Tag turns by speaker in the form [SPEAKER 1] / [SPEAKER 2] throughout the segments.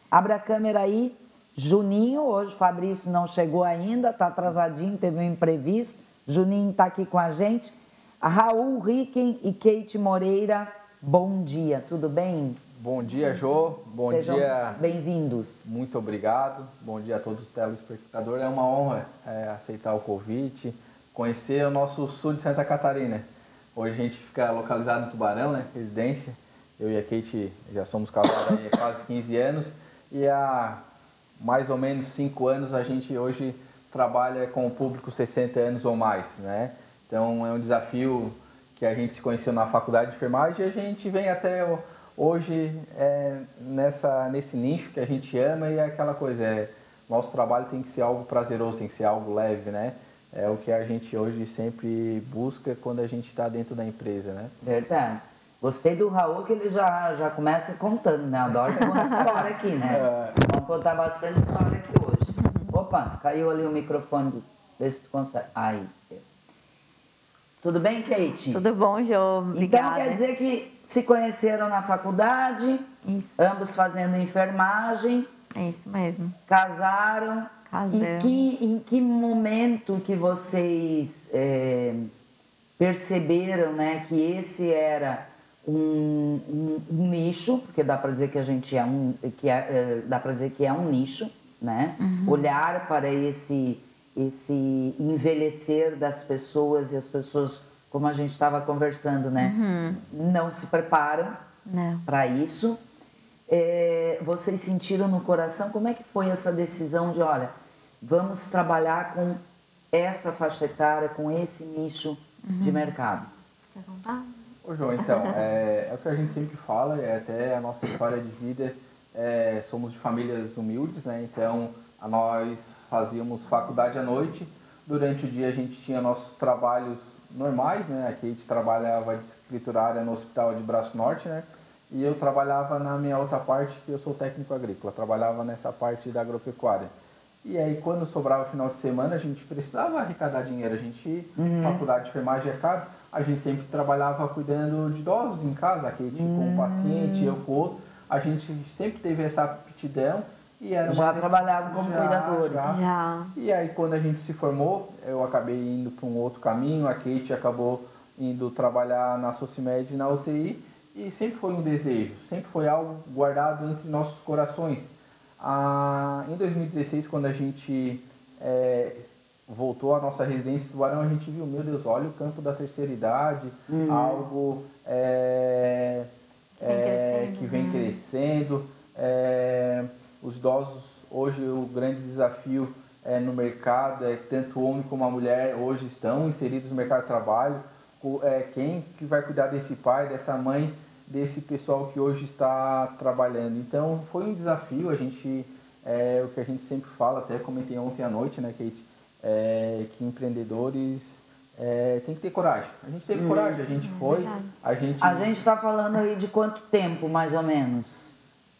[SPEAKER 1] Abre a câmera aí. Juninho, hoje o Fabrício não chegou ainda, está atrasadinho, teve um imprevisto. Juninho está aqui com a gente. Raul Ricken e Kate Moreira, bom dia, tudo bem?
[SPEAKER 2] Bom dia, Jô. Bom
[SPEAKER 1] Sejam
[SPEAKER 2] dia.
[SPEAKER 1] Bem-vindos.
[SPEAKER 2] Muito obrigado. Bom dia a todos os telespectadores. É uma honra aceitar o convite, conhecer o nosso sul de Santa Catarina. Hoje a gente fica localizado em Tubarão, né? Residência. Eu e a Kate já somos casados há quase 15 anos e há mais ou menos 5 anos a gente hoje trabalha com o público 60 anos ou mais, né? Então é um desafio que a gente se conheceu na faculdade de enfermagem e a gente vem até hoje nesse nicho que a gente ama e é aquela coisa, nosso trabalho tem que ser algo prazeroso, tem que ser algo leve, né? É o que a gente hoje sempre busca quando a gente está dentro da empresa, né?
[SPEAKER 1] Verdade. Gostei do Raul, que ele já começa contando, né? Adoro contar história aqui, né? Vamos contar bastante história aqui hoje. Opa, caiu ali o microfone. Vê se tu consegue. Aí. Tudo bem, Kate?
[SPEAKER 3] Tudo bom, Jô? Obrigada.
[SPEAKER 1] Então quer dizer que se conheceram na faculdade,
[SPEAKER 3] isso.
[SPEAKER 1] Ambos fazendo enfermagem.
[SPEAKER 3] É isso mesmo.
[SPEAKER 1] Casaram.
[SPEAKER 3] Casamos.
[SPEAKER 1] Em que momento que vocês perceberam, né, que esse era um nicho, porque dá para dizer que a gente dá para dizer que é um nicho, né? Olhar para esse envelhecer das pessoas e as pessoas, como a gente estava conversando, né? Não se preparam para isso. Vocês sentiram no coração, como é que foi essa decisão de, olha, vamos trabalhar com essa faixa etária, com esse nicho de mercado?
[SPEAKER 3] Quer contar?
[SPEAKER 2] Ô, João, então, é o que a gente sempre fala, até a nossa história de vida, somos de famílias humildes, né? Então, nós fazíamos faculdade à noite, durante o dia a gente tinha nossos trabalhos normais, né? A Kate trabalhava de escriturária no Hospital de Braço Norte, né? E eu trabalhava na minha outra parte, que eu sou técnico agrícola, trabalhava nessa parte da agropecuária. E aí, quando sobrava final de semana, a gente precisava arrecadar dinheiro, a gente, faculdade de enfermagem é caro, a gente sempre trabalhava cuidando de idosos em casa, a Kate com um paciente, eu com outro, a gente sempre teve essa aptidão. E era
[SPEAKER 1] trabalhavam como cuidadores.
[SPEAKER 3] Já.
[SPEAKER 2] E aí, quando a gente se formou, eu acabei indo para um outro caminho, a Kate acabou indo trabalhar na Socimed, na UTI, e sempre foi um desejo, sempre foi algo guardado entre nossos corações. Em 2016, quando a gente voltou à nossa residência em Tubarão, a gente viu, meu Deus, olha o campo da terceira idade, algo que vem crescendo. Os idosos, hoje o grande desafio no mercado tanto o homem como a mulher hoje estão inseridos no mercado de trabalho. Quem que vai cuidar desse pai, dessa mãe, desse pessoal que hoje está trabalhando? Então foi um desafio, o que a gente sempre fala, até comentei ontem à noite, né, Kate, que empreendedores tem que ter coragem. A gente teve coragem, a gente foi, a gente
[SPEAKER 1] está falando aí de quanto tempo, mais ou menos?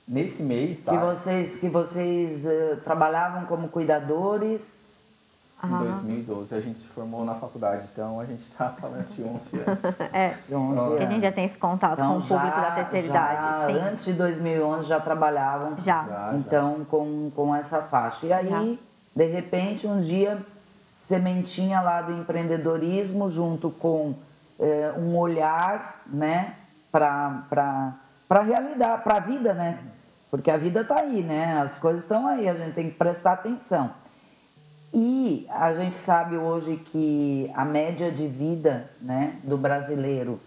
[SPEAKER 2] Nesse mês, tá?
[SPEAKER 1] Que vocês trabalhavam como cuidadores.
[SPEAKER 2] Em 2012, a gente se formou na faculdade, então a gente está falando de 11 anos.
[SPEAKER 1] De 11 anos.
[SPEAKER 3] Que a gente já tem esse contato com o público da terceira idade. Sim.
[SPEAKER 1] Antes de 2011 já trabalhavam. Então, com essa faixa. E aí, de repente, um dia, sementinha lá do empreendedorismo, junto com um olhar, né, para a realidade, para a vida, né? Porque a vida está aí, né? As coisas estão aí, a gente tem que prestar atenção. E a gente sabe hoje que a média de vida, né, do brasileiro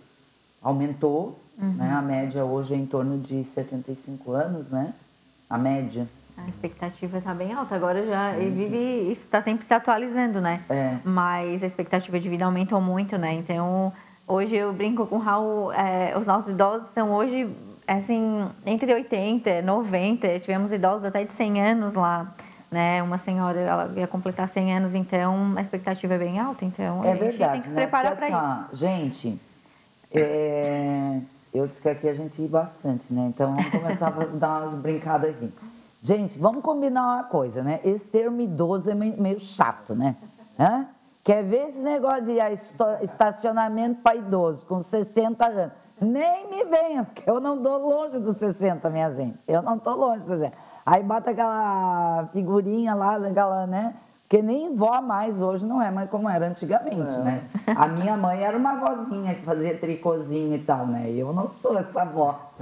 [SPEAKER 1] aumentou, né? A média hoje é em torno de 75 anos, né? A média.
[SPEAKER 3] A expectativa está bem alta, agora já isso está sempre se atualizando, né? Mas a expectativa de vida aumentou muito, né? Então, hoje eu brinco com o Raul, os nossos idosos são hoje, assim, entre 80 e 90, tivemos idosos até de 100 anos lá, né? Uma senhora, ela ia completar 100 anos, então a expectativa é bem alta, então a gente tem que se preparar para isso.
[SPEAKER 1] Gente, eu disse que aqui a gente ri bastante, né? Então vamos começar a dar umas brincadas aqui. Gente, vamos combinar uma coisa, né? Esse termo idoso é meio chato, né? Quer ver esse negócio de estacionamento para idoso com 60 anos? Nem me venha, porque eu não estou longe dos 60, minha gente. Eu não estou longe dos 60. Aí bota aquela figurinha lá, aquela, né? Porque nem vó mais hoje não é mais como era antigamente, né? A minha mãe era uma vozinha que fazia tricôzinho e tal, né? E eu não sou essa vó.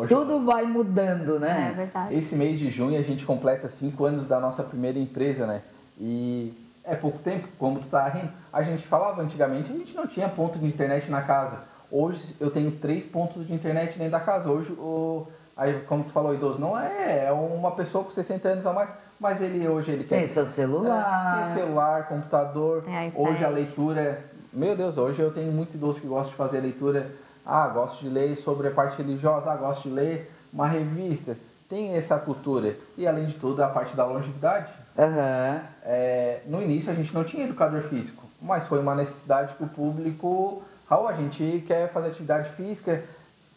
[SPEAKER 1] Tudo vai mudando, né?
[SPEAKER 3] É verdade.
[SPEAKER 2] Esse mês de junho a gente completa 5 anos da nossa primeira empresa, né? E é pouco tempo, como tu tá rindo. A gente falava antigamente, a gente não tinha ponto de internet na casa. Hoje eu tenho 3 pontos de internet dentro da casa. Hoje, aí, como tu falou, idoso não é uma pessoa com 60 anos a mais, mas hoje ele quer...
[SPEAKER 1] Tem seu celular.
[SPEAKER 2] Tem celular, computador. Hoje a leitura... Meu Deus, hoje eu tenho muito idoso que gosta de fazer leitura. Gosto de ler sobre a parte religiosa. Gosto de ler uma revista. Tem essa cultura. E além de tudo, a parte da longevidade. No início a gente não tinha educador físico, mas foi uma necessidade que o público... Raul, a gente quer fazer atividade física.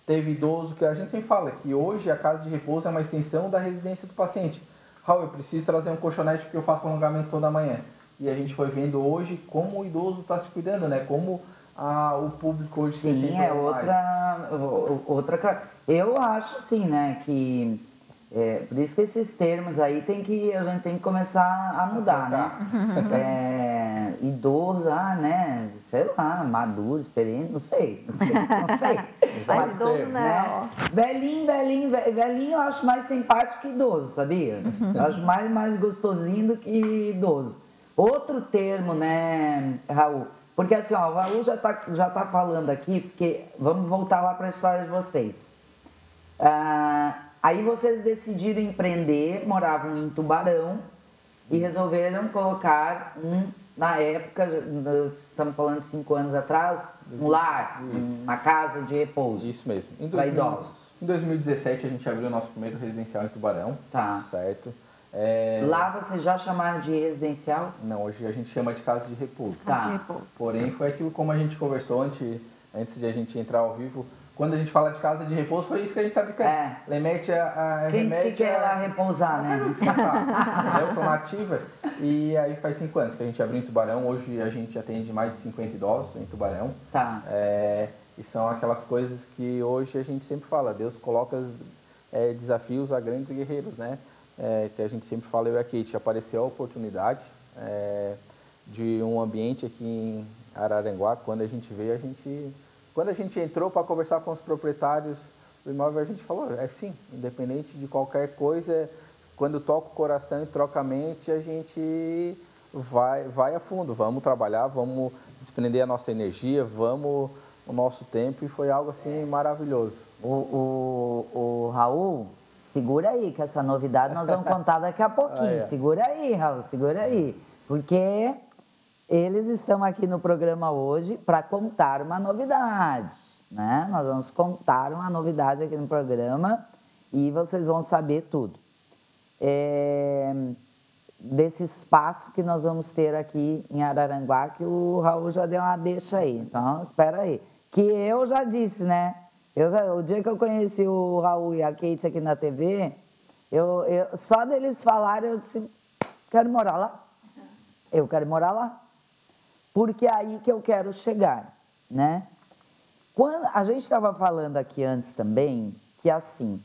[SPEAKER 2] Teve idoso que a gente sempre fala que hoje a casa de repouso é uma extensão da residência do paciente. Raul, eu preciso trazer um colchonete porque eu faço alongamento toda manhã. E a gente foi vendo hoje como o idoso está se cuidando, né? Como o público hoje se sente mais.
[SPEAKER 1] outra... Eu acho assim, né, que... por isso que esses termos aí a gente tem que começar a mudar, né? Idoso, né? Sei lá, maduro, experiente, não sei.
[SPEAKER 3] Mas idoso não.
[SPEAKER 1] Né? Velhinho eu acho mais simpático que idoso, sabia? Eu acho mais gostosinho do que idoso. Outro termo, né, Raul? Porque assim, ó, o Raul já tá falando aqui, porque vamos voltar lá para a história de vocês. Aí vocês decidiram empreender, moravam em Tubarão e resolveram colocar na época, estamos falando de 5 anos atrás, um lar, uma casa de repouso.
[SPEAKER 2] Isso mesmo.
[SPEAKER 1] Para idosos.
[SPEAKER 2] Em 2017 a gente abriu o nosso primeiro residencial em Tubarão.
[SPEAKER 1] Tá.
[SPEAKER 2] Certo.
[SPEAKER 1] Lá vocês já chamaram de residencial?
[SPEAKER 2] Não, hoje a gente chama de casa de repouso.
[SPEAKER 1] Tá.
[SPEAKER 2] Porém, foi aquilo como a gente conversou antes de a gente entrar ao vivo. Quando a gente fala de casa de repouso, foi isso que a gente tá brincando. Remete
[SPEAKER 1] Quem disse que quer lá repousar, né?
[SPEAKER 2] Descansar. Eu tô na ativa. E aí faz 5 anos que a gente abriu em Tubarão. Hoje a gente atende mais de 50 idosos em Tubarão.
[SPEAKER 1] Tá.
[SPEAKER 2] E são aquelas coisas que hoje a gente sempre fala. Deus coloca desafios a grandes guerreiros, né? Que a gente sempre fala, eu e a Kate, apareceu a oportunidade de um ambiente aqui em Araranguá. Quando a gente veio, quando a gente entrou para conversar com os proprietários do imóvel, a gente falou, sim, independente de qualquer coisa, quando toca o coração e troca a mente, a gente vai a fundo, vamos trabalhar, vamos desprender a nossa energia, o nosso tempo, e foi algo assim maravilhoso.
[SPEAKER 1] O Raul, segura aí, que essa novidade nós vamos contar daqui a pouquinho. Segura aí, Raul, segura aí, porque... Eles estão aqui no programa hoje para contar uma novidade, né? Nós vamos contar uma novidade aqui no programa e vocês vão saber tudo. Desse espaço que nós vamos ter aqui em Araranguá, que o Raul já deu uma deixa aí. Então, espera aí. Que eu já disse, né? O dia que eu conheci o Raul e a Kate aqui na TV, só deles falarem, eu disse, quero morar lá. Eu quero morar lá. Porque é aí que eu quero chegar, né? A gente estava falando aqui antes também, que assim,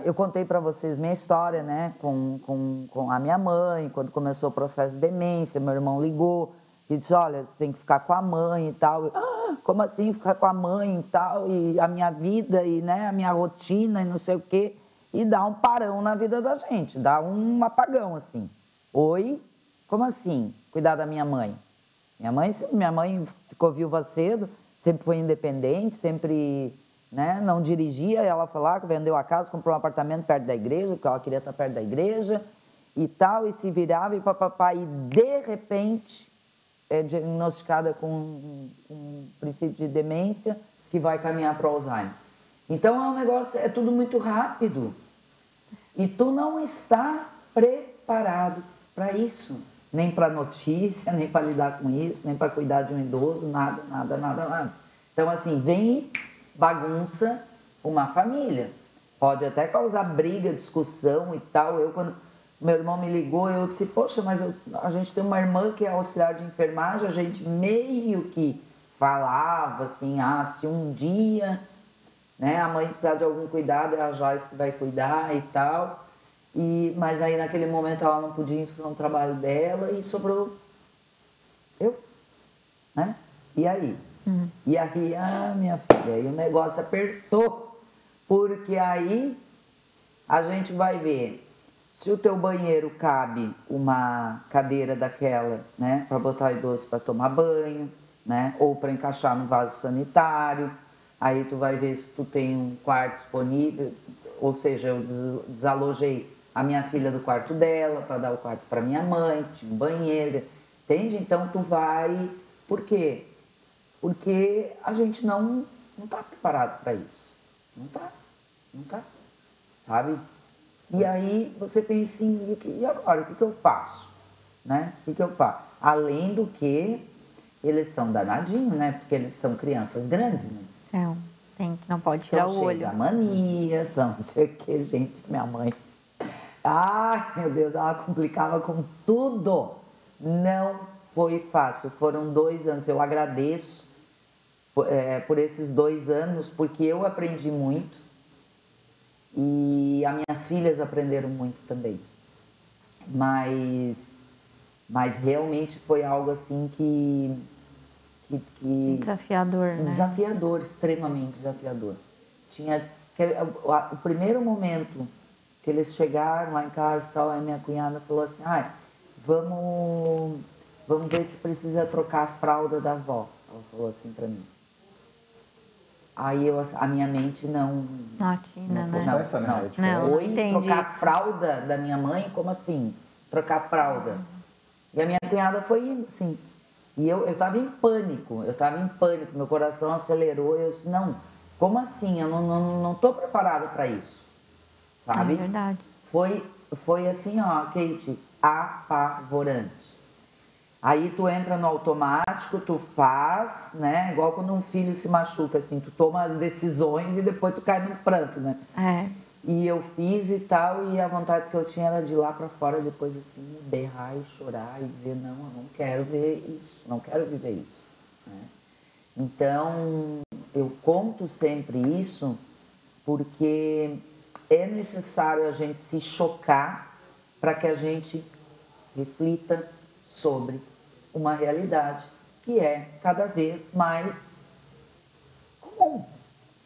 [SPEAKER 1] eu contei para vocês minha história, né? Com a minha mãe, quando começou o processo de demência, meu irmão ligou e disse, olha, você tem que ficar com a mãe e tal. Como assim ficar com a mãe e tal? E a minha vida, e né, a minha rotina e não sei o quê. E dá um parão na vida da gente, dá um apagão, assim. Oi? Como assim? Cuidar da minha mãe. Minha mãe ficou viúva cedo, sempre foi independente, sempre, né, não dirigia. Ela foi lá, vendeu a casa, comprou um apartamento perto da igreja, porque ela queria estar perto da igreja e tal, e se virava e papapá. E de repente é diagnosticada com um princípio de demência que vai caminhar para o Alzheimer. Então é um negócio, é tudo muito rápido. E tu não está preparado para isso. Nem para notícia, nem para lidar com isso, nem para cuidar de um idoso, nada. Então, assim, vem bagunça uma família. Pode até causar briga, discussão e tal. Quando meu irmão me ligou, eu disse, poxa, mas a gente tem uma irmã que é auxiliar de enfermagem, a gente meio que falava assim, se um dia né? A mãe precisar de algum cuidado, é a Joyce que vai cuidar e tal. Mas aí naquele momento ela não podia em função do trabalho dela e sobrou eu, né? E aí? E aí, minha filha, aí o negócio apertou, porque aí a gente vai ver se o teu banheiro cabe uma cadeira daquela, né, para botar o idoso para tomar banho, né, ou para encaixar no vaso sanitário. Aí tu vai ver se tu tem um quarto disponível, ou seja, eu desalojei a minha filha do quarto dela para dar o quarto para minha mãe, que tinha um banheiro, entende? Então tu vai, por quê? Porque a gente não está preparado para isso. Não está, sabe? E aí você pensa assim, e agora, o que eu faço? Né? O que eu faço? Além do que, eles são danadinhos, né? Porque eles são crianças grandes, né?
[SPEAKER 3] Não pode tirar o olho.
[SPEAKER 1] São mania, são não sei o que, gente, minha mãe. Ai, meu Deus, ela complicava com tudo. Não foi fácil, foram 2 anos. Eu agradeço por esses 2 anos, porque eu aprendi muito e as minhas filhas aprenderam muito também. Mas realmente foi algo assim que
[SPEAKER 3] desafiador, né?
[SPEAKER 1] Desafiador, extremamente desafiador. O primeiro momento que eles chegaram lá em casa e tal, aí minha cunhada falou assim, vamos ver se precisa trocar a fralda da avó. Ela falou assim pra mim. Aí a minha mente não...
[SPEAKER 3] Atina, né?
[SPEAKER 1] Não. Oi, trocar a fralda da minha mãe? Como assim? Trocar a fralda? E a minha cunhada foi indo, assim. E eu tava em pânico, meu coração acelerou. Eu disse, não, como assim? Eu não tô preparada para isso, sabe?
[SPEAKER 3] É verdade.
[SPEAKER 1] Foi assim, ó, Kate, apavorante. Aí tu entra no automático, tu faz, né? Igual quando um filho se machuca, assim, tu toma as decisões e depois tu cai no pranto, né? E eu fiz e tal, e a vontade que eu tinha era de ir lá pra fora depois, assim, berrar e chorar e dizer, não, eu não quero ver isso, não quero viver isso, né? Então, eu conto sempre isso porque é necessário a gente se chocar para que a gente reflita sobre uma realidade que é cada vez mais comum.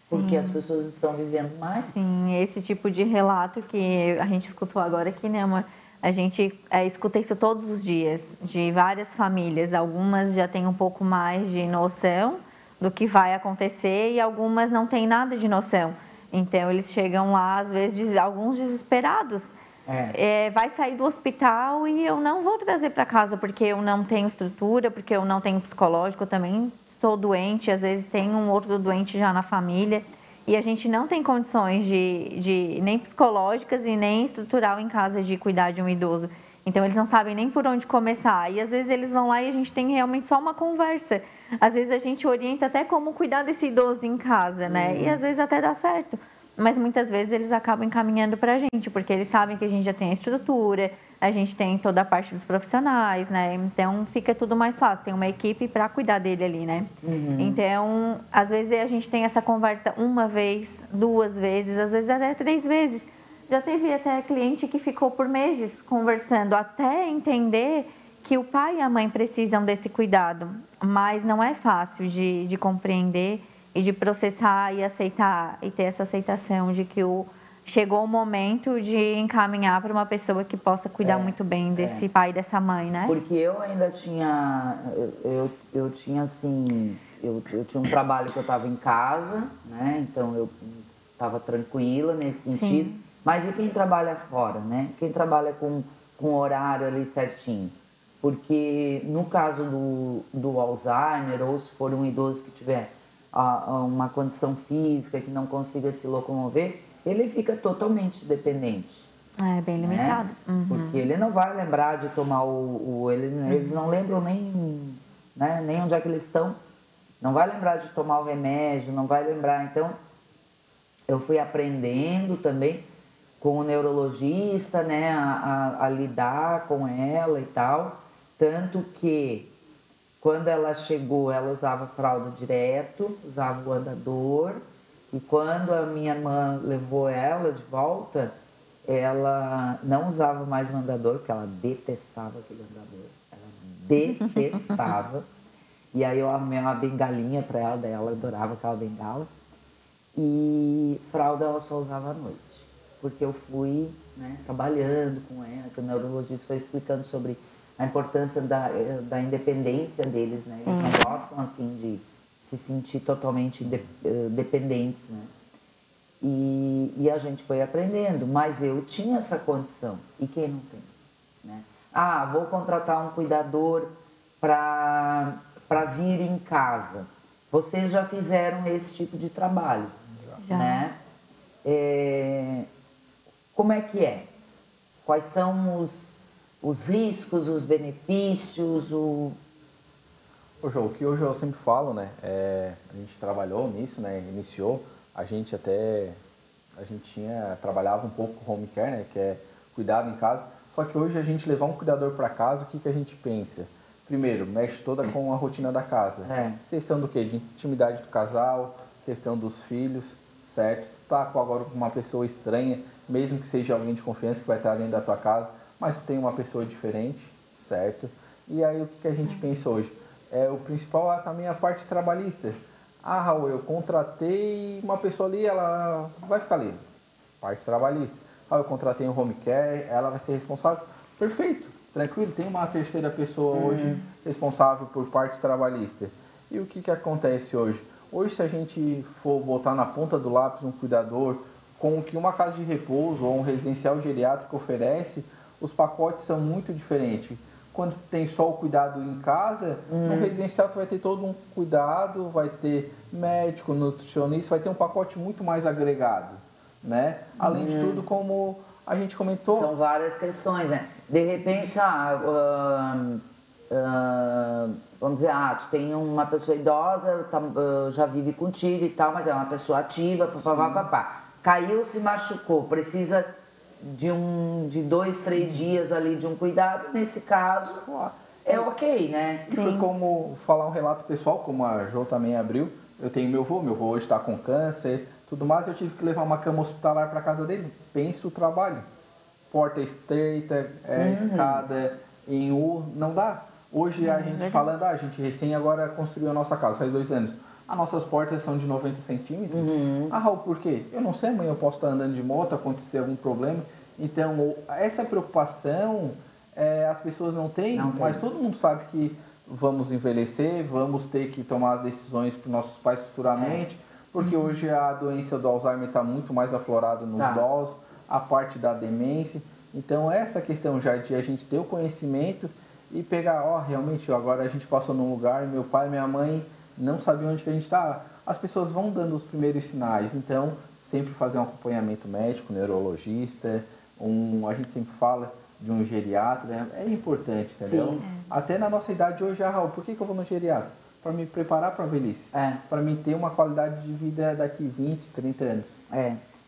[SPEAKER 1] Porque as pessoas estão vivendo mais.
[SPEAKER 3] Sim, esse tipo de relato que a gente escutou agora aqui, né, amor? A gente escuta isso todos os dias, de várias famílias. Algumas já têm um pouco mais de noção do que vai acontecer e algumas não têm nada de noção. Então, eles chegam lá, às vezes, alguns desesperados. Vai sair do hospital e eu não vou trazer para casa porque eu não tenho estrutura, porque eu não tenho psicológico, eu também estou doente, às vezes tem um outro doente já na família e a gente não tem condições de nem psicológicas e nem estrutural em casa de cuidar de um idoso. Então, eles não sabem nem por onde começar. E, às vezes, eles vão lá e a gente tem realmente só uma conversa. Às vezes, a gente orienta até como cuidar desse idoso em casa, né? E, às vezes, até dá certo. Mas, muitas vezes, eles acabam encaminhando para a gente, porque eles sabem que a gente já tem a estrutura, a gente tem toda a parte dos profissionais, né? Então, fica tudo mais fácil. Tem uma equipe para cuidar dele ali, né? Então, às vezes, a gente tem essa conversa 1 vez, 2 vezes, às vezes até 3 vezes. Já teve até cliente que ficou por meses conversando até entender que o pai e a mãe precisam desse cuidado, mas não é fácil de compreender e de processar e aceitar e ter essa aceitação de que chegou o momento de encaminhar para uma pessoa que possa cuidar muito bem desse pai e dessa mãe, né?
[SPEAKER 1] Porque eu ainda tinha, eu tinha assim, eu tinha um trabalho que eu estava em casa, né? Então eu estava tranquila nesse sentido. Sim. Mas e quem trabalha fora, né? Quem trabalha com horário ali certinho? Porque no caso do Alzheimer, ou se for um idoso que tiver uma condição física, que não consiga se locomover, ele fica totalmente dependente.
[SPEAKER 3] É bem limitado.
[SPEAKER 1] Né? Porque ele não vai lembrar de tomar eles não lembram nem, né, nem onde é que eles estão. Não vai lembrar de tomar o remédio, não vai lembrar. Então, eu fui aprendendo também com o neurologista, né, a lidar com ela e tal. Tanto que, quando ela chegou, ela usava fralda direto, usava o andador. E quando a minha irmã levou ela de volta, ela não usava mais o andador, porque ela detestava aquele andador. Ela detestava. E aí eu arrumei uma bengalinha para ela, daí ela adorava aquela bengala. E fralda ela só usava à noite. Porque eu fui, né, trabalhando com ela, que o neurologista foi explicando sobre a importância da independência deles, né? Eles não gostam, assim, de se sentir totalmente dependentes, né? E a gente foi aprendendo, mas eu tinha essa condição. E quem não tem? Né? Ah, vou contratar um cuidador para vir em casa. Vocês já fizeram esse tipo de trabalho, já. Né? Como é que é? Quais são os riscos, os benefícios,
[SPEAKER 2] Ô, João, o que hoje eu sempre falo, né? A gente trabalhou nisso, né? Iniciou, a gente trabalhava um pouco com home care, né? Que é cuidado em casa. Só que hoje a gente levar um cuidador para casa, o que a gente pensa? Primeiro, mexe toda com a rotina da casa. Questão do quê? De intimidade do casal, questão dos filhos, certo? Tu tá agora com uma pessoa estranha, mesmo que seja alguém de confiança que vai estar dentro da tua casa, mas tu tem uma pessoa diferente, certo? E aí o que a gente pensa hoje? O principal é também a parte trabalhista. Ah, Raul, eu contratei uma pessoa ali, ela vai ficar ali. Parte trabalhista. Ah, eu contratei um home care, ela vai ser responsável. Perfeito, tranquilo, tem uma terceira pessoa hoje responsável por parte trabalhista. E o que acontece hoje? Hoje, se a gente for botar na ponta do lápis um cuidador com o que uma casa de repouso ou um residencial geriátrico oferece, os pacotes são muito diferentes. Quando tem só o cuidado em casa, no residencial tu vai ter todo um cuidado, vai ter médico, nutricionista, vai ter um pacote muito mais agregado, né? Além de tudo, como a gente comentou...
[SPEAKER 1] São várias questões, né? De repente, vamos dizer, tu tem uma pessoa idosa, já vive contigo e tal, mas é uma pessoa ativa, papapá. Caiu, se machucou, precisa de 2, 3 dias ali de um cuidado, nesse caso é ok, né?
[SPEAKER 2] E foi como falar um relato pessoal, como a Jo também abriu. Eu tenho meu avô hoje está com câncer, tudo mais, eu tive que levar uma cama hospitalar para casa dele. Pensa o trabalho. Porta estreita, escada em U, não dá. Hoje a gente falando, a gente recém agora construiu a nossa casa, faz 2 anos. As nossas portas são de 90 centímetros. Raul, por quê? Eu não sei, amanhã eu posso estar andando de moto, acontecer algum problema. Então, essa preocupação as pessoas não têm, mas todo mundo sabe que vamos envelhecer, vamos ter que tomar as decisões para os nossos pais futuramente, porque hoje a doença do Alzheimer está muito mais aflorada nos idosos, a parte da demência. Então, essa questão já de a gente ter o conhecimento e pegar, realmente, agora a gente passou num lugar, meu pai e minha mãe não sabiam onde que a gente estava. As pessoas vão dando os primeiros sinais, então sempre fazer um acompanhamento médico, neurologista, a gente sempre fala de um geriatra, é importante, entendeu? Sim. Até na nossa idade hoje, Raul, por que eu vou no geriatra? Para me preparar para a velhice, para mim ter uma qualidade de vida daqui 20, 30 anos.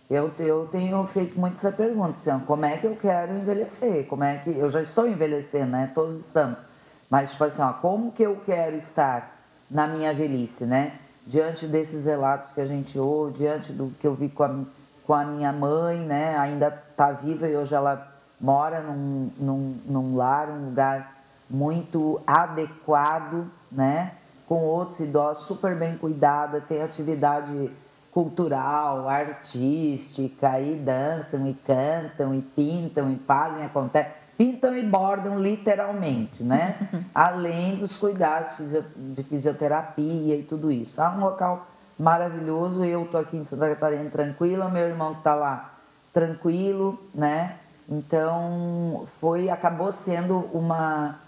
[SPEAKER 1] Eu tenho feito muito essa pergunta, assim, como é que eu quero envelhecer? Como é que eu já estou envelhecendo, né? Todos estamos. Mas, tipo assim, como que eu quero estar na minha velhice, né? Diante desses relatos que a gente ouve, diante do que eu vi com a minha mãe, né? Ainda está viva e hoje ela mora num lar, um lugar muito adequado, né? Com outros idosos super bem cuidada, tem atividade cultural, artística, e dançam, e cantam, e pintam, e fazem, acontece. Pintam e bordam literalmente, né? Além dos cuidados de fisioterapia e tudo isso. Tá um local maravilhoso. Eu tô aqui em Santa Catarina tranquila, meu irmão que tá lá tranquilo, né? Então acabou sendo uma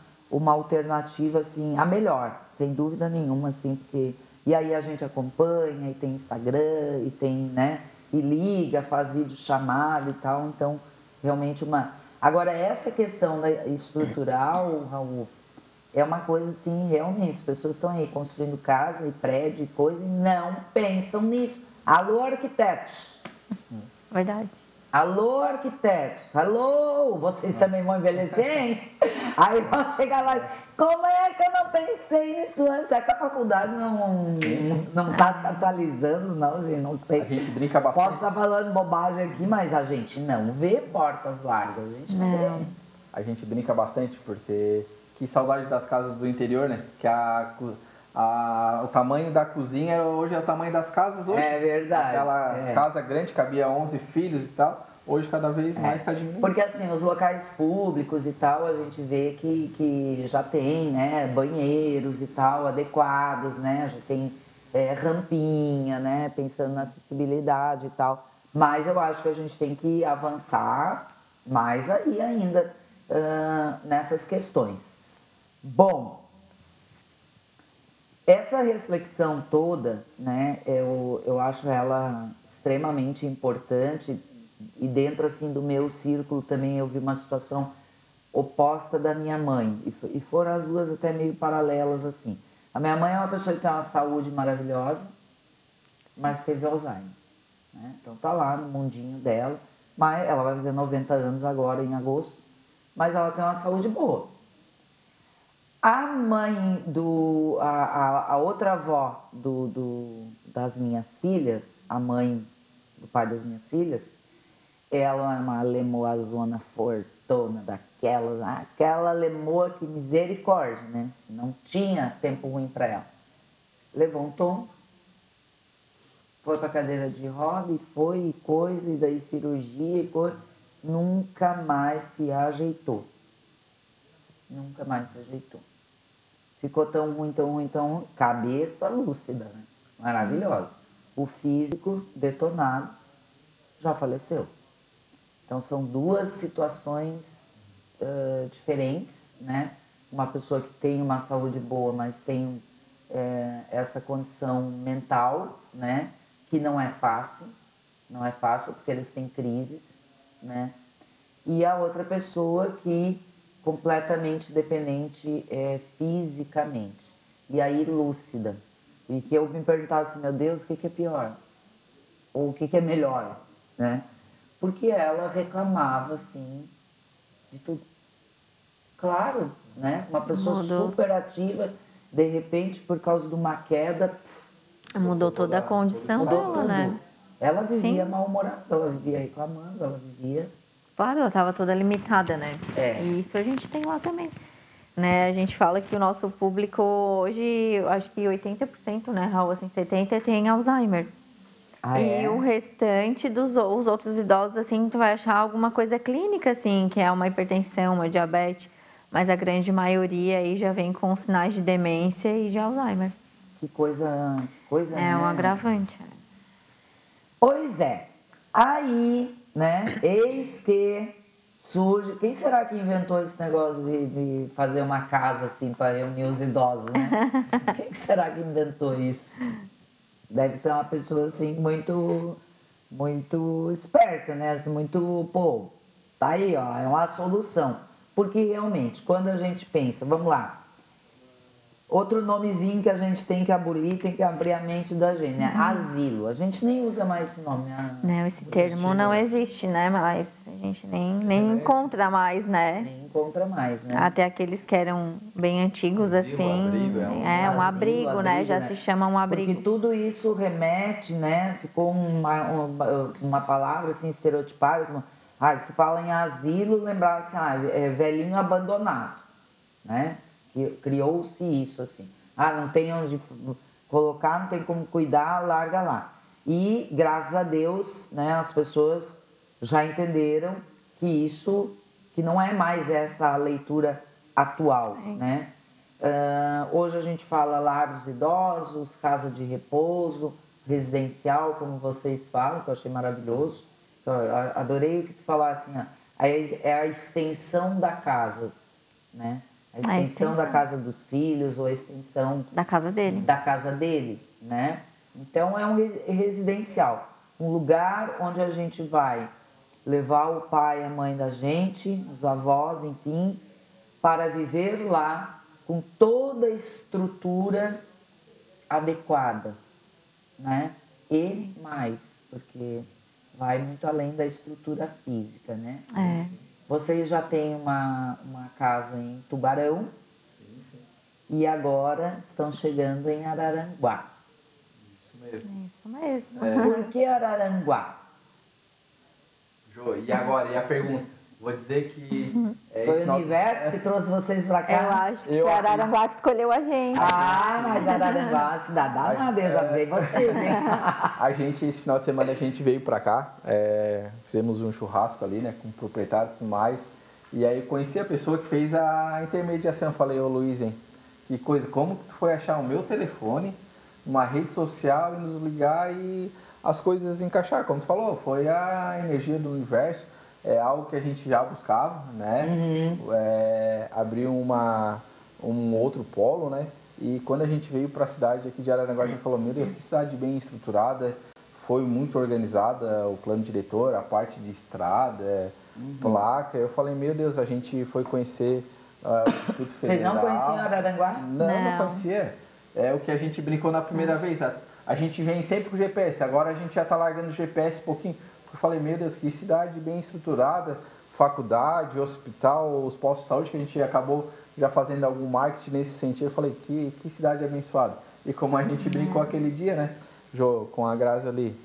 [SPEAKER 1] alternativa assim, a melhor, sem dúvida nenhuma, assim, porque e aí a gente acompanha e tem Instagram e tem, né? E liga, faz videochamada e tal. Então realmente Agora, essa questão da estrutural, Raul, é uma coisa assim, realmente, as pessoas estão aí construindo casa e prédio e coisa e não pensam nisso. Alô, arquitetos!
[SPEAKER 3] Verdade.
[SPEAKER 1] Alô, arquitetos, alô, vocês também vão envelhecer, hein? Aí vão chegar lá e dizer, como é que eu não pensei nisso antes? É que a faculdade não está se atualizando, não, gente, não sei.
[SPEAKER 2] A gente brinca bastante.
[SPEAKER 1] Posso estar falando bobagem aqui, mas a gente não vê portas largas, a gente não vê.
[SPEAKER 2] A gente brinca bastante porque que saudade das casas do interior, né? Que o tamanho da cozinha hoje é o tamanho das casas hoje.
[SPEAKER 1] É verdade.
[SPEAKER 2] Aquela casa grande, cabia 11 filhos e tal. Hoje cada vez mais está diminuindo.
[SPEAKER 1] Porque assim, os locais públicos e tal, a gente vê que já tem, né, banheiros e tal adequados, né? Já tem rampinha, né? Pensando na acessibilidade e tal. Mas eu acho que a gente tem que avançar mais aí ainda nessas questões. Bom, essa reflexão toda, né, eu acho ela extremamente importante e dentro assim do meu círculo também eu vi uma situação oposta da minha mãe e foram as duas até meio paralelas assim. A minha mãe é uma pessoa que tem uma saúde maravilhosa, mas teve Alzheimer, né? Então tá lá no mundinho dela, mas ela vai fazer 90 anos agora em agosto, mas ela tem uma saúde boa. A mãe a outra avó das minhas filhas, a mãe do pai das minhas filhas, ela é uma lemoazona fortona daquelas, aquela lemoa que misericórdia, né? Não tinha tempo ruim para ela. Levou um tombo, foi para cadeira de roda e foi coisa, e daí cirurgia e coisa, nunca mais se ajeitou. Nunca mais se ajeitou. Ficou tão ruim, cabeça lúcida, né? Maravilhosa. O físico detonado já faleceu. Então são duas situações diferentes, né? Uma pessoa que tem uma saúde boa, mas tem essa condição mental, né? Que não é fácil porque eles têm crises, né? E a outra pessoa que completamente dependente fisicamente. E aí lúcida. E que eu me perguntava assim, meu Deus, o que é pior? Ou o que é melhor? Né? Porque ela reclamava, assim, de tudo. Claro, né? Uma pessoa super ativa, de repente, por causa de uma queda...
[SPEAKER 3] Mudou toda a condição dela, né?
[SPEAKER 1] Ela vivia mal-humorada, ela vivia reclamando, ela vivia...
[SPEAKER 3] Claro, ela estava toda limitada, né? E isso a gente tem lá também. Né? A gente fala que o nosso público hoje, acho que 80%, né, Raul, assim, 70% tem Alzheimer. E o restante os outros idosos, assim, tu vai achar alguma coisa clínica, assim, que é uma hipertensão, uma diabetes, mas a grande maioria aí já vem com sinais de demência e de Alzheimer.
[SPEAKER 1] Que coisa, né?
[SPEAKER 3] Um agravante.
[SPEAKER 1] Pois é. Aí, né, eis que surge... Quem será que inventou esse negócio de fazer uma casa, assim, para reunir os idosos, né? Quem será que inventou isso? Deve ser uma pessoa, assim, muito esperta, né? Assim, muito, tá aí, ó, é uma solução. Porque, realmente, quando a gente pensa, vamos lá, outro nomezinho que a gente tem que abolir, tem que abrir a mente da gente, né? Asilo. A gente nem usa mais esse nome, né?
[SPEAKER 3] Não, esse termo não existe, né? Mas a gente nem encontra mais, né?
[SPEAKER 1] Nem encontra mais, né?
[SPEAKER 3] Até aqueles que eram bem antigos, assim. Um abrigo, né? Já se chama um abrigo.
[SPEAKER 1] Porque tudo isso remete, né? Ficou uma palavra, assim, estereotipada. Como, você fala em asilo, lembrar assim, velhinho abandonado, né? Criou-se isso, assim. Não tem onde colocar, não tem como cuidar, larga lá. E, graças a Deus, né, as pessoas já entenderam que não é mais essa leitura atual, né? Hoje a gente fala lar dos idosos, casa de repouso, residencial, como vocês falam, que eu achei maravilhoso. Então, adorei o que tu falasse, assim, é a extensão da casa, né? A extensão da casa dos filhos ou a extensão...
[SPEAKER 3] Da casa dele.
[SPEAKER 1] Da casa dele, né? Então, é um residencial. Um lugar onde a gente vai levar o pai e a mãe da gente, os avós, enfim, para viver lá com toda a estrutura adequada, né? E mais, porque vai muito além da estrutura física, né?
[SPEAKER 3] É.
[SPEAKER 1] Vocês já têm uma casa em Tubarão. E agora estão chegando em Araranguá.
[SPEAKER 3] Isso mesmo.
[SPEAKER 1] Por que Araranguá?
[SPEAKER 2] Jô, e agora? E a pergunta? Vou dizer que...
[SPEAKER 1] Foi o universo que trouxe vocês pra cá?
[SPEAKER 3] Eu acho que Araranguá que escolheu a gente.
[SPEAKER 1] Mas Araranguá é uma cidade danada, eu já avisei vocês, hein?
[SPEAKER 2] A gente, esse final de semana, a gente veio pra cá, fizemos um churrasco ali, né, com o proprietário e tudo mais. E aí eu conheci a pessoa que fez a intermediação. Eu falei, ô Luiz, hein, que coisa, como que tu foi achar o meu telefone, uma rede social e nos ligar e as coisas encaixaram? Como tu falou, foi a energia do universo, é algo que a gente já buscava, né? Abriu um outro polo, né? E quando a gente veio para a cidade aqui de Araranguá, a gente falou, meu Deus, que cidade bem estruturada, foi muito organizada, o plano diretor, a parte de estrada, placa. Eu falei, meu Deus, a gente foi conhecer o Instituto Federal.
[SPEAKER 1] Vocês não conheciam Araranguá?
[SPEAKER 2] Não conhecia. É o que a gente brincou na primeira vez. A gente vem sempre com o GPS, agora a gente já está largando o GPS um pouquinho. Eu falei, meu Deus, que cidade bem estruturada, faculdade, hospital, os postos de saúde, que a gente acabou já fazendo algum marketing nesse sentido. Eu falei, que cidade abençoada. E como a gente brincou aquele dia, né, Jô, com a Grazi ali,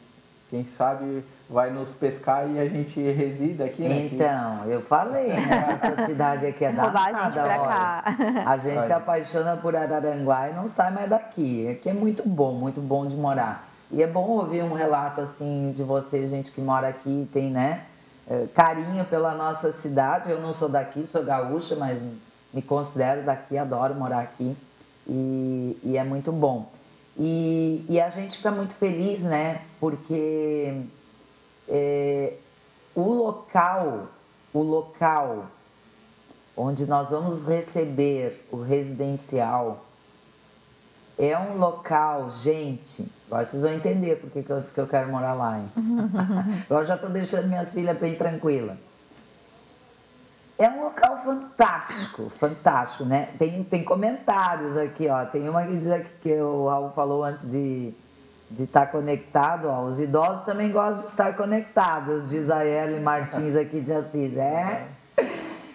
[SPEAKER 2] quem sabe vai nos pescar e a gente resida aqui, né?
[SPEAKER 1] Então, eu falei, né? Essa cidade aqui é danada.
[SPEAKER 3] Roubar a gente pra cá.
[SPEAKER 1] A gente se apaixona por Araranguá e não sai mais daqui. Aqui é muito bom de morar. E é bom ouvir um relato assim de vocês, gente que mora aqui, tem, né, carinho pela nossa cidade. Eu não sou daqui, sou gaúcha, mas me considero daqui, adoro morar aqui. E é muito bom. E a gente fica muito feliz, né, porque o local onde nós vamos receber o residencial é um local, gente, agora vocês vão entender porque que eu disse que eu quero morar lá, hein? Agora já estou deixando minhas filhas bem tranquilas. É um local fantástico, né? Tem comentários aqui, ó. Tem uma que diz aqui que o Raul falou antes de estar conectado, ó. Os idosos também gostam de estar conectados, diz a Ellen Martins aqui de Assis.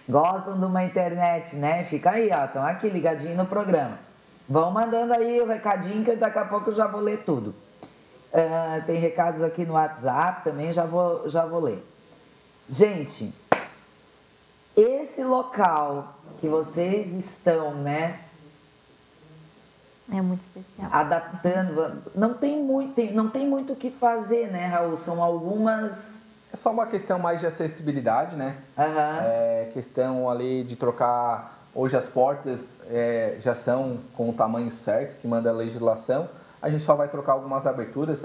[SPEAKER 1] Gostam de uma internet, né? Fica aí, ó. Estão aqui ligadinho no programa. Vão mandando aí o recadinho que daqui a pouco eu já vou ler tudo. Tem recados aqui no WhatsApp também, já vou ler. Gente, esse local que vocês estão, né?
[SPEAKER 3] É muito especial.
[SPEAKER 1] Adaptando, não tem muito o que fazer, né, Raul? São algumas...
[SPEAKER 2] É só uma questão mais de acessibilidade, né? É questão ali de trocar... Hoje as portas já são com o tamanho certo, que manda a legislação. A gente só vai trocar algumas aberturas,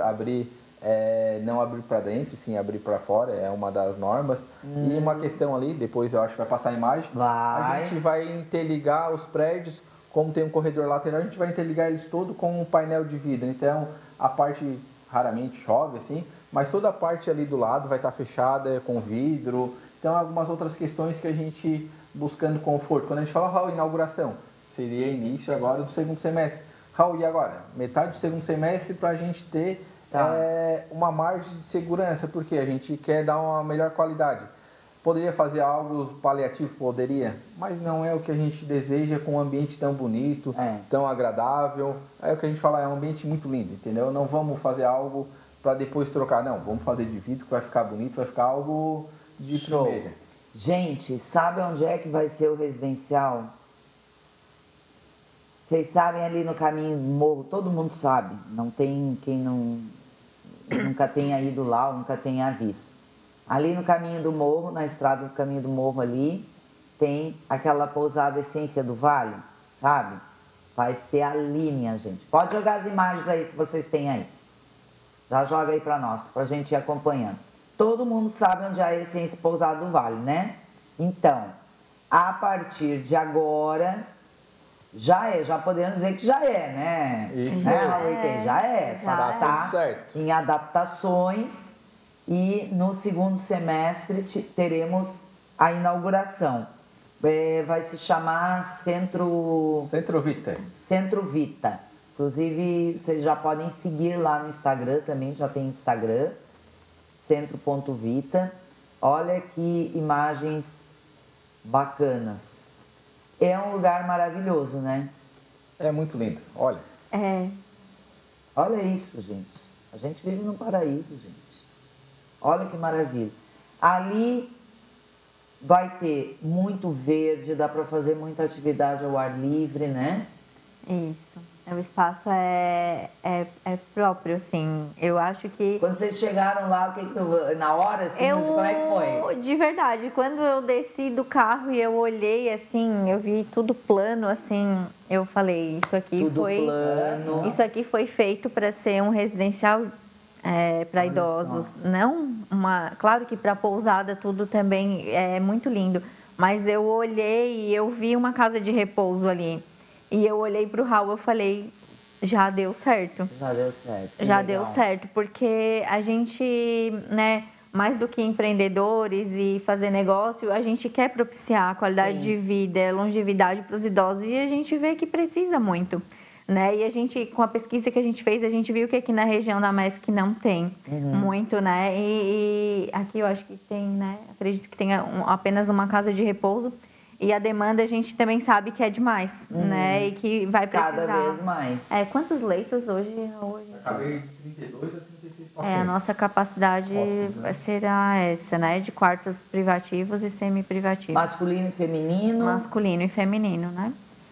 [SPEAKER 2] não abrir para dentro, sim abrir para fora, é uma das normas. E uma questão ali, depois eu acho que vai passar a imagem. A gente vai interligar os prédios, como tem um corredor lateral, a gente vai interligar eles todos com um painel de vidro. Então a parte raramente chove, assim, mas toda a parte ali do lado vai estar fechada com vidro. Então algumas outras questões que a gente... buscando conforto. Quando a gente fala, Raul, inauguração, seria início agora do segundo semestre. Raul, e agora? Metade do segundo semestre para a gente ter uma margem de segurança, porque a gente quer dar uma melhor qualidade. Poderia fazer algo paliativo? Poderia, mas não é o que a gente deseja com um ambiente tão bonito, tão agradável. É o que a gente fala, é um ambiente muito lindo, entendeu? Não vamos fazer algo para depois trocar, não. Vamos fazer de vidro que vai ficar bonito, vai ficar algo de primeira.
[SPEAKER 1] Gente, sabe onde é que vai ser o residencial? Vocês sabem, ali no caminho do morro, todo mundo sabe. Não tem quem nunca tenha ido lá ou nunca tenha visto. Ali no caminho do morro, na estrada do caminho do morro ali, tem aquela pousada Essência do Vale, sabe? Vai ser ali, minha gente. Pode jogar as imagens aí, se vocês têm aí. Já joga aí pra nós, pra gente ir acompanhando. Todo mundo sabe onde é a Essência Pousada do Vale, né? Então, a partir de agora, já podemos dizer que já é, né?
[SPEAKER 2] Isso
[SPEAKER 1] né? Já é. Só está em adaptações e no segundo semestre teremos a inauguração. Vai se chamar Centro Vita. Inclusive, vocês já podem seguir lá no Instagram também, já tem Instagram. Centro Ponto Vita. Olha que imagens bacanas. É um lugar maravilhoso, né?
[SPEAKER 2] É muito lindo, olha.
[SPEAKER 1] Olha isso, gente. A gente vive num paraíso, gente. Olha que maravilha. Ali vai ter muito verde, dá para fazer muita atividade ao ar livre, né?
[SPEAKER 3] Isso. O espaço é próprio, assim. Eu acho que...
[SPEAKER 1] Quando vocês chegaram lá, na hora, assim, como é que foi?
[SPEAKER 3] De verdade, quando eu desci do carro e eu olhei, assim, eu vi tudo plano, assim, eu falei, isso aqui
[SPEAKER 1] plano.
[SPEAKER 3] Isso aqui foi feito para ser um residencial para idosos. Não claro que para pousada tudo também é muito lindo, mas eu olhei e eu vi uma casa de repouso ali. E eu olhei para o Raul e eu falei, já deu certo.
[SPEAKER 1] Já deu certo.
[SPEAKER 3] Já deu certo, porque a gente, né, mais do que empreendedores e fazer negócio, a gente quer propiciar a qualidade de vida, longevidade para os idosos e a gente vê que precisa muito, né? E a gente, com a pesquisa que a gente fez, a gente viu que aqui na região da MESC não tem muito, né? E aqui eu acho que tem, né? Acredito que tenha apenas uma casa de repouso. E a demanda a gente também sabe que é demais, né? E que vai precisar...
[SPEAKER 1] Cada vez mais.
[SPEAKER 3] Quantos leitos hoje?
[SPEAKER 2] Acabei de 32 a 36 pacientes.
[SPEAKER 3] A nossa capacidade será essa, né? De quartos privativos e semi-privativos.
[SPEAKER 1] Masculino e feminino.
[SPEAKER 3] Masculino e feminino, né?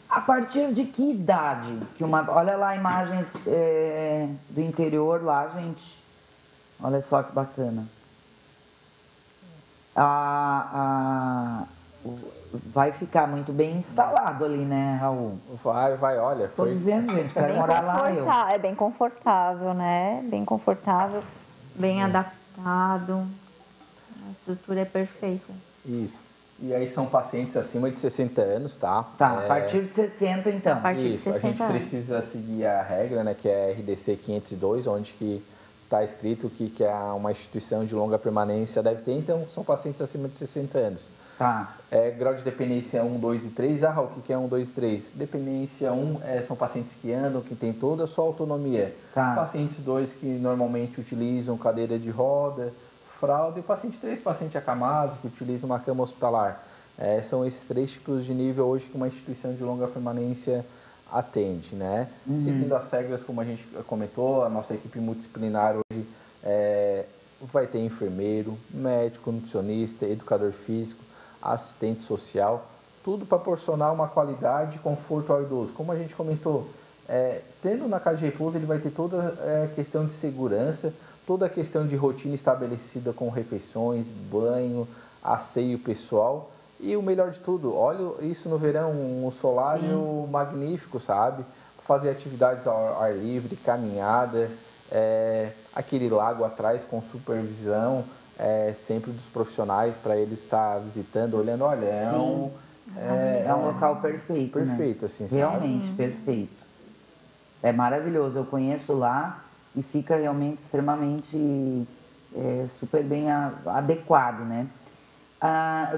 [SPEAKER 1] A partir de que idade? Olha lá imagens do interior lá, gente. Olha só que bacana. Vai ficar muito bem instalado ali, né, Raul?
[SPEAKER 2] Vai, olha.
[SPEAKER 1] Tô dizendo, gente, quero morar lá eu.
[SPEAKER 3] É bem confortável, né? Bem confortável, bem adaptado. A estrutura é perfeita.
[SPEAKER 2] Isso. E aí são pacientes acima de 60 anos, tá?
[SPEAKER 1] Tá, a partir de 60, então.
[SPEAKER 3] A partir de 60
[SPEAKER 2] a gente precisa seguir a regra, né, que é RDC 502, onde que está escrito que uma instituição de longa permanência deve ter, então são pacientes acima de 60 anos.
[SPEAKER 1] Tá.
[SPEAKER 2] Grau de dependência 1, 2 e 3. O que é 1, 2 e 3? Dependência 1 são pacientes que andam, que têm toda a sua autonomia.
[SPEAKER 1] Tá.
[SPEAKER 2] Pacientes 2 que normalmente utilizam cadeira de roda, fralda. E paciente 3, paciente acamado, que utiliza uma cama hospitalar. São esses 3 tipos de nível hoje que uma instituição de longa permanência atende, né? Seguindo as regras, como a gente comentou, a nossa equipe multidisciplinar hoje vai ter enfermeiro, médico, nutricionista, educador físico, assistente social, tudo para proporcionar uma qualidade e conforto ao idoso. Como a gente comentou, tendo na casa de repouso, ele vai ter toda a questão de segurança, toda a questão de rotina estabelecida com refeições, banho, asseio pessoal e o melhor de tudo, olha isso no verão, um solário magnífico, sabe? Fazer atividades ao ar livre, caminhada, aquele lago atrás com supervisão, sempre dos profissionais para eles estar visitando, olhando, olha, é um
[SPEAKER 1] local perfeito,
[SPEAKER 2] perfeito,
[SPEAKER 1] né?
[SPEAKER 2] assim,
[SPEAKER 1] realmente perfeito. É maravilhoso, eu conheço lá e fica realmente extremamente super bem adequado, né?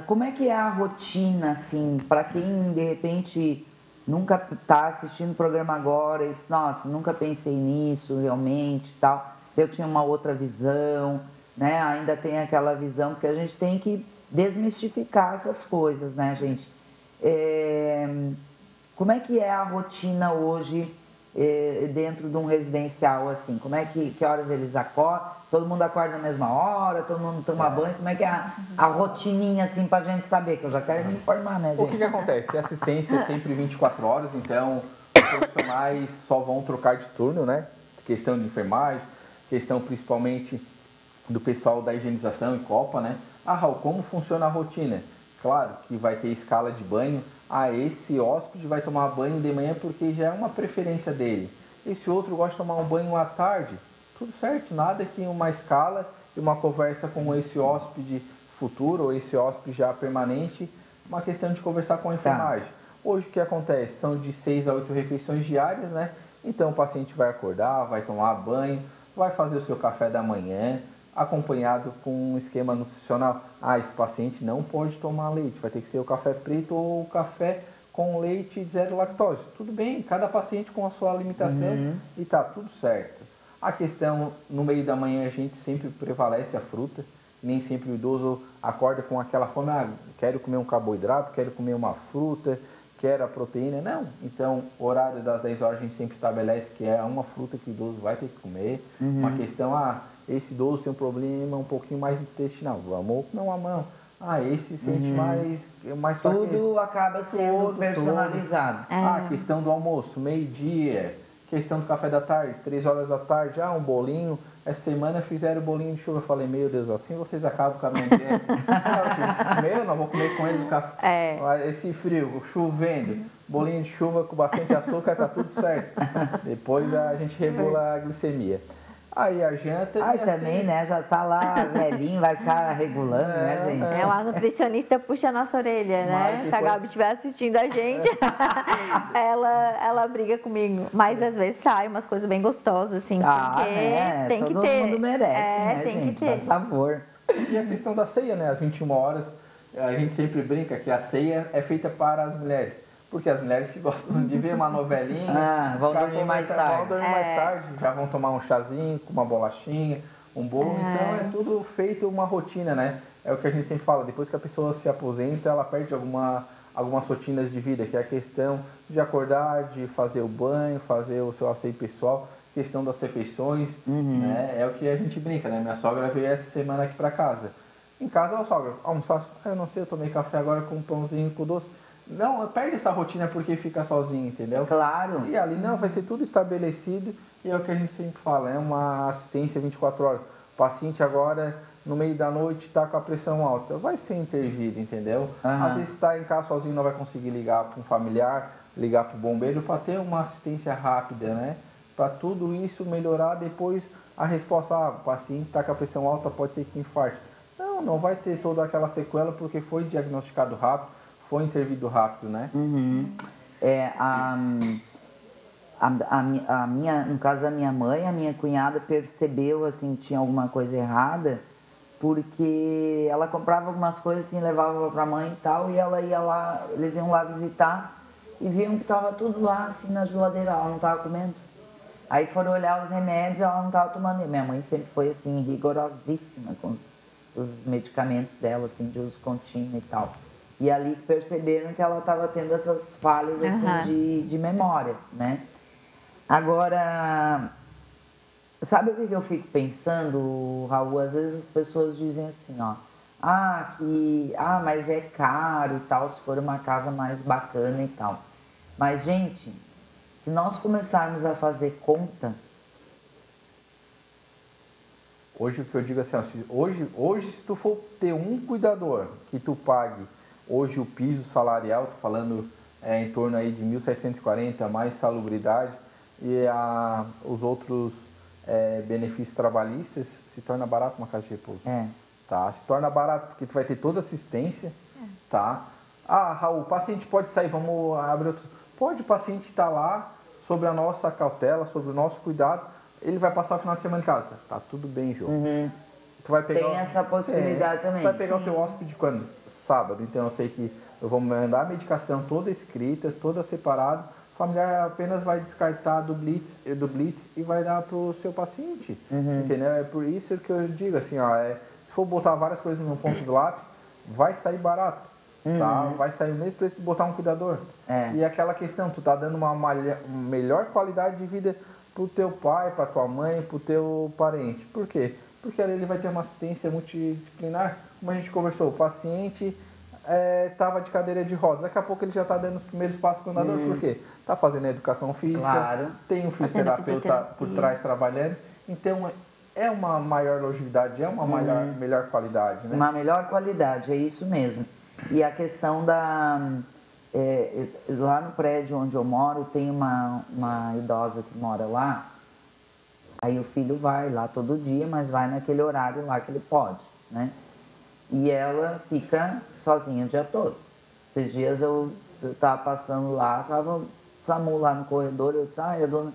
[SPEAKER 1] Como é que é a rotina, assim, para quem de repente nunca está assistindo o programa agora e diz, nossa, nunca pensei nisso realmente, tal. Eu tinha uma outra visão, né? Ainda tem aquela visão, porque a gente tem que desmistificar essas coisas, né, gente? Como é que é a rotina hoje dentro de um residencial, assim? Como é que horas eles acordam? Todo mundo acorda na mesma hora? Todo mundo toma banho? Como é que é a rotininha, assim, pra gente saber? Que eu já quero me informar, né, gente?
[SPEAKER 2] O que acontece? A assistência é sempre 24 horas, então os profissionais só vão trocar de turno, né? Questão de enfermagem, questão principalmente do pessoal da higienização e copa, né? Raul, como funciona a rotina? Claro que vai ter escala de banho. Esse hóspede vai tomar banho de manhã porque já é uma preferência dele. Esse outro gosta de tomar um banho à tarde. Tudo certo, nada que uma escala e uma conversa com esse hóspede futuro ou esse hóspede já permanente, uma questão de conversar com a enfermagem. Hoje o que acontece? São de 6 a 8 refeições diárias, né? Então o paciente vai acordar, vai tomar banho, vai fazer o seu café da manhã, acompanhado com um esquema nutricional. Esse paciente não pode tomar leite, vai ter que ser o café preto ou o café com leite zero lactose. Tudo bem, cada paciente com a sua limitação e tá tudo certo. A questão, no meio da manhã, a gente sempre prevalece a fruta. Nem sempre o idoso acorda com aquela fome, quero comer um carboidrato, quero comer uma fruta, quero a proteína. Não. Então, o horário das 10 horas a gente sempre estabelece que é uma fruta que o idoso vai ter que comer. Uma questão, esse idoso tem um problema um pouquinho mais intestinal, vamos comer uma mão. Esse sente mais
[SPEAKER 1] tudo acaba sendo personalizado.
[SPEAKER 2] A questão do almoço, meio-dia, questão do café da tarde, 3 horas da tarde, um bolinho. Essa semana fizeram bolinho de chuva. Eu falei, meu Deus, assim vocês acabam com a minha dieta. Não vou comer com eles café. Esse frio, chovendo, bolinho de chuva com bastante açúcar, tá tudo certo. Depois a gente regula a glicemia. Aí a janta...
[SPEAKER 1] também, né? Já tá lá velhinho, vai ficar regulando, né, gente?
[SPEAKER 3] A nutricionista puxa a nossa orelha, né? Depois... Se a Gabi estiver assistindo a gente, ela briga comigo. Mas às vezes sai umas coisas bem gostosas, assim, porque
[SPEAKER 1] né?
[SPEAKER 3] tem
[SPEAKER 1] Todo
[SPEAKER 3] que ter.
[SPEAKER 1] Todo mundo merece, né,
[SPEAKER 3] tem
[SPEAKER 1] gente?
[SPEAKER 3] Que ter.
[SPEAKER 1] Faz sabor.
[SPEAKER 2] E a questão da ceia, né? Às 21 horas, a gente sempre brinca que a ceia é feita para as mulheres. Porque as mulheres que gostam de ver uma novelinha,
[SPEAKER 1] vão dormir mais tarde.
[SPEAKER 2] Vão dormir mais tarde, já vão tomar um chazinho com uma bolachinha, um bolo. Então é tudo feito uma rotina, né? É o que a gente sempre fala, depois que a pessoa se aposenta, ela perde algumas rotinas de vida, que é a questão de acordar, de fazer o banho, fazer o seu asseio pessoal, questão das refeições, né? É o que a gente brinca, né? Minha sogra veio essa semana aqui pra casa. Em casa, sogra, almoçar, eu não sei, eu tomei café agora com um pãozinho com doce. Não, perde essa rotina porque fica sozinho, entendeu?
[SPEAKER 1] Claro.
[SPEAKER 2] E ali não, vai ser tudo estabelecido e é o que a gente sempre fala, é uma assistência 24 horas. O paciente agora, no meio da noite, está com a pressão alta, vai ser intervido, entendeu? Às vezes está em casa sozinho, não vai conseguir ligar para um familiar, ligar para o bombeiro para ter uma assistência rápida, né? Para tudo isso melhorar, depois a resposta, o paciente está com a pressão alta, pode ser que infarte. Não vai ter toda aquela sequela porque foi diagnosticado rápido, foi intervido rápido, né?
[SPEAKER 1] No caso da minha mãe, a minha cunhada percebeu assim que tinha alguma coisa errada, porque ela comprava algumas coisas assim, levava para a mãe e tal, e ela ia lá, eles iam lá visitar e viam que estava tudo lá assim na geladeira, ela não estava comendo. Aí foram olhar os remédios, ela não estava tomando. Minha mãe sempre foi assim rigorosíssima com os medicamentos dela, assim, de uso contínuo e tal. E ali perceberam que ela estava tendo essas falhas assim, de memória, né? Agora, sabe o que eu fico pensando, Raul? Às vezes as pessoas dizem assim, mas é caro e tal, se for uma casa mais bacana e tal. Mas, gente, se nós começarmos a fazer conta...
[SPEAKER 2] Hoje o que eu digo assim, hoje se tu for ter um cuidador que tu pague, hoje o piso salarial, tô falando em torno aí de 1.740, mais salubridade e os outros benefícios trabalhistas, se torna barato uma casa de repouso. Tá? Se torna barato porque tu vai ter toda assistência, tá? Raul, o paciente pode sair, vamos abrir outro... Pode o paciente estar lá, sobre a nossa cautela, sobre o nosso cuidado, ele vai passar o final de semana em casa. Tá tudo bem, João. Tu vai pegar
[SPEAKER 1] Tem essa possibilidade também.
[SPEAKER 2] Tu vai pegar o teu hóspede quando? Sábado. Então eu sei que eu vou mandar a medicação toda escrita, toda separada. O familiar apenas vai descartar do Blitz e vai dar pro seu paciente. Entendeu? É por isso que eu digo assim, se for botar várias coisas no ponto do lápis, vai sair barato. Tá? Vai sair o mesmo preço de botar um cuidador. E aquela questão, tu tá dando uma melhor qualidade de vida pro teu pai, pra tua mãe, pro teu parente. Por quê? Porque ali ele vai ter uma assistência multidisciplinar. Como a gente conversou, o paciente estava de cadeira de rodas. Daqui a pouco ele já está dando os primeiros passos com o nadador. Por quê? Está fazendo a educação física, tem um fisioterapeuta por trás trabalhando. Então, é uma maior longevidade, é uma melhor qualidade, né?
[SPEAKER 1] Uma melhor qualidade, é isso mesmo. E a questão da... lá no prédio onde eu moro, tem uma idosa que mora lá. Aí o filho vai lá todo dia, mas vai naquele horário lá que ele pode, né? E ela fica sozinha o dia todo. Esses dias eu tava passando lá, tava o SAMU lá no corredor, eu disse, a dona...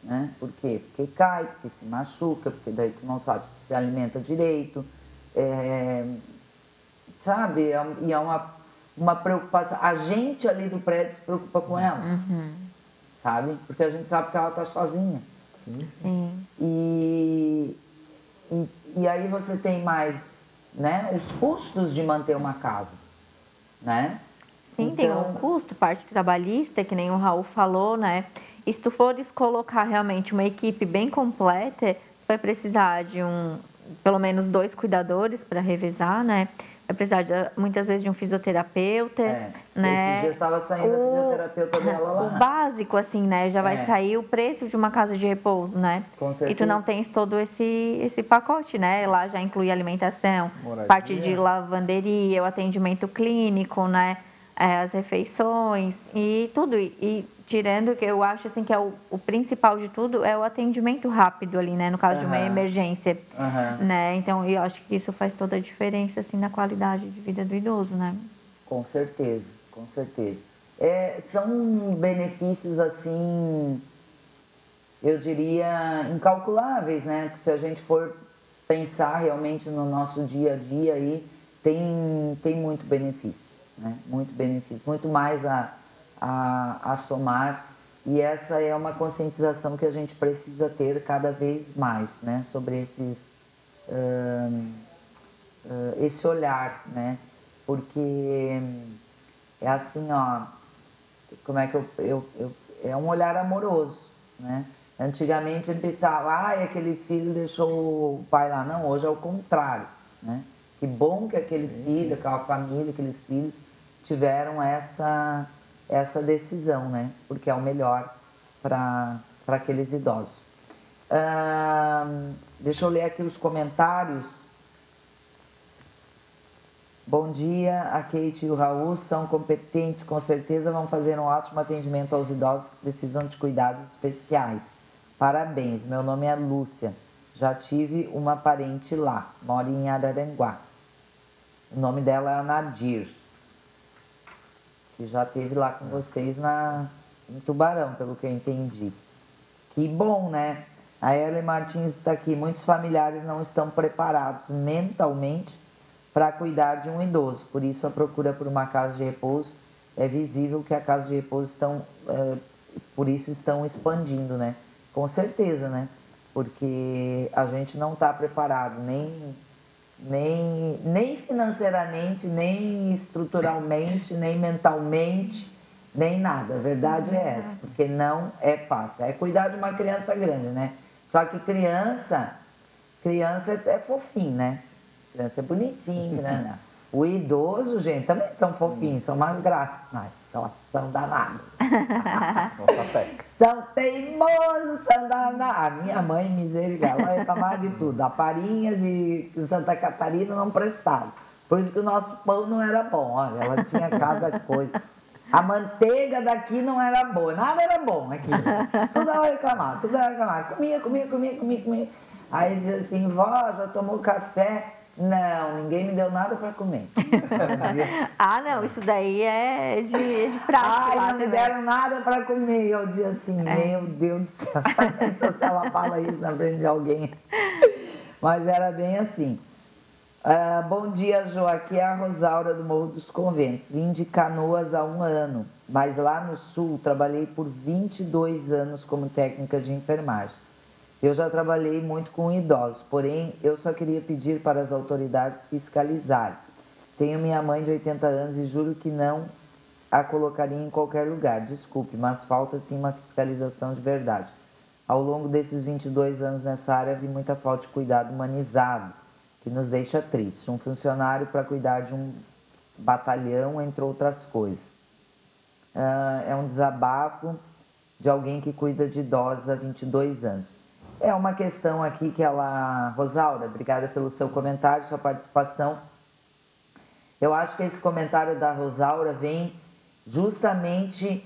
[SPEAKER 1] né? Por quê? Porque cai, porque se machuca, porque daí tu não sabe se alimenta direito, sabe? E é uma preocupação. A gente ali do prédio se preocupa com ela, sabe? Porque a gente sabe que ela tá sozinha.
[SPEAKER 3] Sim.
[SPEAKER 1] E aí você tem mais, né, os custos de manter uma casa, né?
[SPEAKER 3] Sim, tem um custo, parte trabalhista, que nem o Raul falou, né? E se tu fores colocar realmente uma equipe bem completa, vai precisar de pelo menos 2 cuidadores para revezar, né? Vai precisar muitas vezes de um fisioterapeuta, né?
[SPEAKER 1] Esses dias estava saindo a fisioterapeuta dela lá.
[SPEAKER 3] O básico, assim, né? Já vai sair o preço de uma casa de repouso, né?
[SPEAKER 1] Com certeza.
[SPEAKER 3] E tu não tens todo esse pacote, né? Lá já inclui alimentação,
[SPEAKER 2] moradia,
[SPEAKER 3] parte de lavanderia, o atendimento clínico, né? As refeições e tudo. E tirando que eu acho assim que é o principal de tudo é o atendimento rápido ali, né? No caso de uma emergência, né? Então, eu acho que isso faz toda a diferença assim na qualidade de vida do idoso, né?
[SPEAKER 1] Com certeza, com certeza. São benefícios assim, eu diria, incalculáveis, né? Porque se a gente for pensar realmente no nosso dia a dia aí, tem muito benefício, né? Muito benefício, muito mais a somar, e essa é uma conscientização que a gente precisa ter cada vez mais, né, sobre esse olhar, né, porque é assim, ó, como é que é um olhar amoroso, né? Antigamente a gente pensava, aquele filho deixou o pai lá. Não, hoje é o contrário, né? Que bom que aquele filho, aquela família, aqueles filhos tiveram essa decisão, né? Porque é o melhor para aqueles idosos. Deixa eu ler aqui os comentários. Bom dia, a Kate e o Raul são competentes, com certeza vão fazer um ótimo atendimento aos idosos que precisam de cuidados especiais. Parabéns, meu nome é Lúcia, já tive uma parente lá, moro em Araranguá. O nome dela é Nadir, que já esteve lá com vocês em Tubarão, pelo que eu entendi. Que bom, né? A Ellen Martins está aqui. Muitos familiares não estão preparados mentalmente para cuidar de um idoso. Por isso, a procura por uma casa de repouso é visível que a casa de repouso por isso estão expandindo, né? Com certeza, né? Porque a gente não está preparado nem financeiramente, nem estruturalmente, nem mentalmente, nem nada. A verdade é essa, porque não é fácil. É cuidar de uma criança grande, né? Só que criança é fofinho, né? Criança é bonitinho, né? O idoso, gente, também são fofinhos, são umas graças, mas são danados. São teimosos, são danados. A minha mãe, misericórdia, ela reclamava de tudo. A farinha de Santa Catarina não prestava. Por isso que o nosso pão não era bom. Olha, ela tinha cada coisa. A manteiga daqui não era boa, nada era bom aqui. Tudo ela reclamava, tudo ela reclamava. Comia. Aí dizia assim, vó, já tomou café? Não, ninguém me deu nada para comer.
[SPEAKER 3] Não, isso daí é de prática.
[SPEAKER 1] Não me deram nada para comer. Eu dizia assim, meu Deus do céu, se ela fala isso na frente de alguém. Mas era bem assim. Bom dia, Jo, aqui é a Rosaura do Morro dos Conventos. Vim de Canoas há 1 ano, mas lá no Sul trabalhei por 22 anos como técnica de enfermagem. Eu já trabalhei muito com idosos, porém eu só queria pedir para as autoridades fiscalizarem. Tenho minha mãe de 80 anos e juro que não a colocaria em qualquer lugar. Desculpe, mas falta sim uma fiscalização de verdade. Ao longo desses 22 anos nessa área, vi muita falta de cuidado humanizado, que nos deixa tristes. Um funcionário para cuidar de um batalhão, entre outras coisas. É um desabafo de alguém que cuida de idosos há 22 anos. É uma questão aqui que Rosaura, obrigada pelo seu comentário, sua participação. Eu acho que esse comentário da Rosaura vem justamente